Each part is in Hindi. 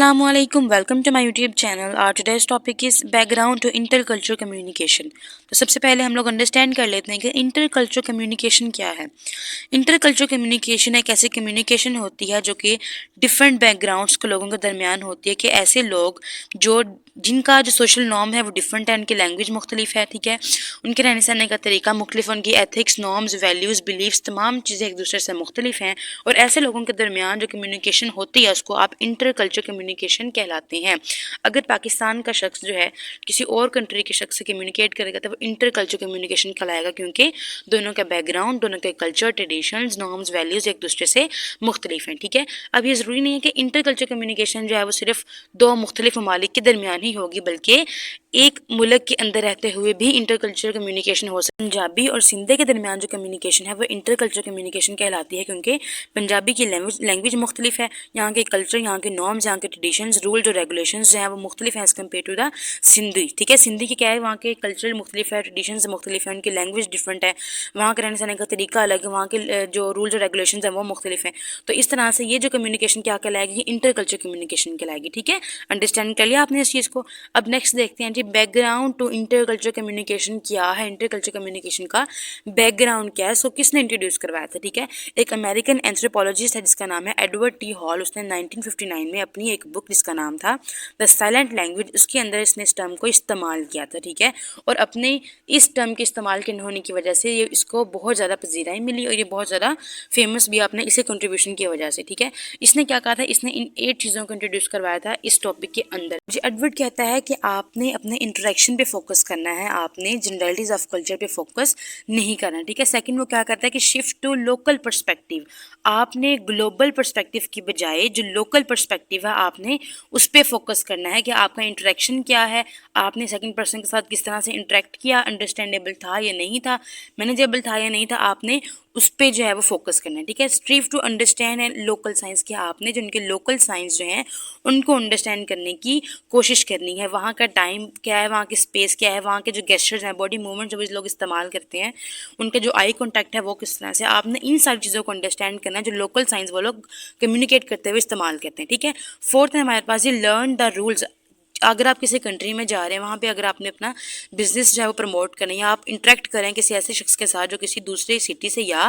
Assalamualaikum, welcome to my YouTube channel। Our today's topic is background to intercultural communication। तो सबसे पहले हम लोग अंडरस्टैंड कर लेते हैं कि इंटरकल्चरल कम्युनिकेशन क्या है। इंटरकल्चरल कम्युनिकेशन एक ऐसी कम्युनिकेशन होती है जो कि डिफरेंट बैकग्राउंड्स के लोगों के दरमियान होती है, कि ऐसे लोग जो जिनका जो सोशल नॉर्म है वो डिफरेंट है, उनकी लैंग्वेज मुख्तलिफ है, ठीक है, उनके रहने सहने का तरीका मुख्तलिफ, उनकी एथिक्स, नॉर्म्स, वैल्यूज़, बिलीव्स, तमाम चीज़ें एक दूसरे से मुख्तलिफ हैं। और ऐसे लोगों के दरमियान जो कम्युनिकेशन होती है उसको आप इंटरकल्चरल कम्युनिकेशन कहलाते हैं। अगर पाकिस्तान का शख्स जो है किसी और कंट्री के शख्स से कम्युनिकेट करेगा तो वो इंटरकल्चरल कम्युनिकेशन कहलाएगा, क्योंकि दोनों का बैकग्राउंड, दोनों के कल्चर, ट्रेडिशंस, नॉर्म्स, वैल्यूज़ एक दूसरे से मुख्तलिफ हैं, ठीक है। अब ये ज़रूरी नहीं है कि इंटरकल्चरल कम्युनिकेशन जो है वो सिर्फ दो मुख्तलिफ ममालिक के दरमियान ही होगी, बल्कि एक मुल्क के अंदर रहते हुए भी इंटरकल्चरल कम्युनिकेशन हो सकती है। पंजाबी और सिंधी के दरमियान जो कम्युनिकेशन है वो इंटरकल्चरल कम्युनिकेशन कहलाती है, क्योंकि पंजाबी की लैंग्वेज मुख्तलिफ है, यहाँ के कल्चर, यहाँ के नॉर्म्स, यहाँ के ट्रेडिशंस, रूल्स और रेगुलेशंस जो हैं वो मुख्तलिफ हैं as compared to the Sindhi, ठीक है। सिंधी की क्या है, वहाँ के कल्चर मुख्तलिफ है, ट्रेडिशंस मुख्तलिफ है, उनकी लैंग्वेज डिफरेंट है, वहाँ के रहने सहने का तरीका अलग है, वहाँ के जो रूल्स और रेगुलेशंस हैं वो मुख्तलिफ हैं। तो इस तरह से ये जो कम्युनिकेशन क्या कहलाएगी, इंटरकल्चरल कम्युनिकेशन कहलाएगी, ठीक है। अंडरस्टैंड कर लिया आपने इस चीज़ को। अब नेक्स्ट देखते हैं जी, बैकग्राउंड टू इंटरकल्चरल कम्युनिकेशन क्या है, इंटरकल्चरल कम्युनिकेशन का बैकग्राउंड क्या है, इसको किसने इंट्रोड्यूस करवाया था, ठीक है। एक अमेरिकन एंथ्रोपोलॉजिस्ट है जिसका नाम है एडवर्ड टी हॉल। उसने 1959 में अपनी एक बुक जिसका नाम था द साइलेंट लैंग्वेज, उसके अंदर इसने इस टर्म को इस्तेमाल किया था, ठीक है। और अपने इस टर्म के इस्तेमाल के होने की वजह से ये इसको बहुत ज़्यादा पजीराई मिली और ये बहुत ज़्यादा फेमस भी आपने इसे कंट्रीब्यूशन की वजह से, ठीक है। इसने क्या कहा था, इसने इन 8 चीज़ों को इंट्रोड्यूस करवाया था इस टॉपिक के अंदर। जी एडवर्ड कहता है कि आपने अपने इंटरेक्शन पे फोकस करना है, आपने जनरलिटीज ऑफ कल्चर पे फोकस नहीं करना, ठीक है। सेकंड वो क्या करता है कि शिफ्ट टू लोकल पर्सपेक्टिव, आपने ग्लोबल पर्सपेक्टिव की बजाय जो लोकल पर्सपेक्टिव है आपने उस पर फोकस करना है, कि आपका इंटरेक्शन क्या है, आपने सेकंड पर्सन के साथ किस तरह से इंटरेक्ट किया, अंडरस्टैंडेबल था या नहीं था, मैनेजेबल था या नहीं था, आपने उस पर जो है वो फोकस करना है, ठीक है। Strive to understand and local science, कि आपने जो उनके लोकल साइंस जो हैं उनको अंडरस्टैंड करने की कोशिश करनी है, वहाँ का टाइम क्या है, वहाँ की स्पेस क्या है, वहाँ के जो गेस्चर्स हैं, बॉडी मूवमेंट जो भी लोग इस्तेमाल करते हैं, उनका जो आई कॉन्टैक्ट है वो किस तरह से, आपने इन सारी चीज़ों को अंडरस्टैंड करना है जो लोकल साइंस वो लोग कम्युनिकेट करते हुए इस्तेमाल करते हैं, ठीक है। फोर्थ है हमारे पास ये लर्न द रूल्स। अगर आप किसी कंट्री में जा रहे हैं, वहाँ पे अगर आपने अपना बिजनेस जो है वो प्रमोट करना है, या आप इंटरेक्ट करें किसी ऐसे शख्स के साथ जो किसी दूसरे सिटी से या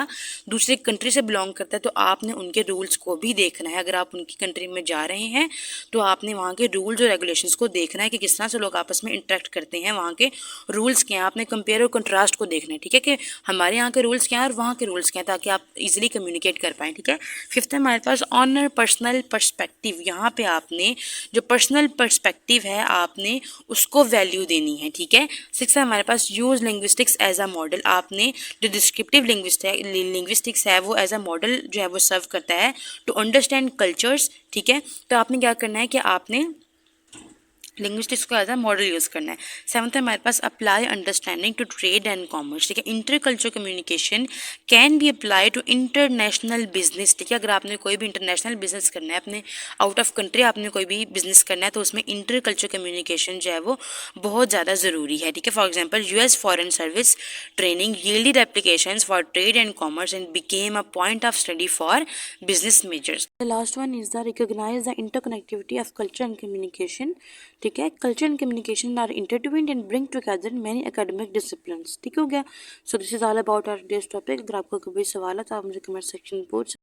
दूसरे कंट्री से बिलोंग करता है, तो आपने उनके रूल्स को भी देखना है। अगर आप उनकी कंट्री में जा रहे हैं तो आपने वहाँ के रूल्स और रेगुलेशंस को देखना है कि किस तरह से लोग आपस में इंटरेक्ट करते हैं, वहाँ के रूल्स क्या हैं, आपने कंपेयर और कंट्रास्ट को देखना है, ठीक है, कि हमारे यहाँ के रूल्स क्या हैं और वहाँ के रूल्स क्या हैं, ताकि आप इजीली कम्युनिकेट कर पाएँ, ठीक है। फिफ्थ है हमारे पास ऑनर पर्सनल पर्सपेक्टिव। यहाँ पे आपने जो पर्सनल पर्सपेक्टिव है आपने उसको वैल्यू देनी है, ठीक है। सिक्स है हमारे पास use linguistics as a model. आपने जो डिस्क्रिप्टिव लिंग्विस्टिक्स है वो एज अ मॉडल जो है वो सर्व करता है टू अंडरस्टैंड कल्चर्स, ठीक है। तो आपने क्या करना है कि आपने लिंग्विस्टिक्स को एज अ मॉडल यूज़ करना है। सेवंथ है हमारे पास apply understanding to trade and commerce, ठीक है। Intercultural communication can be apply to international business, ठीक है। अगर आपने कोई भी इंटरनेशनल बिजनेस करना है, अपने आउट ऑफ कंट्री आपने कोई भी बिजनेस करना है, तो उसमें इंटरकल्चरल कम्युनिकेशन जो है वो बहुत ज़्यादा ज़रूरी है, ठीक है। For example US foreign service training yielded applications for trade and commerce and became a point of study for business majors. The last one is the recognize the interconnectivity of culture and communication, ठीक है। Culture and communication are intertwined and bring together many academic disciplines, ठीक हो गया। So this is all about our today's topic. अगर आपको कोई सवाल है तो आप मुझे कमेंट सेक्शन में पूछ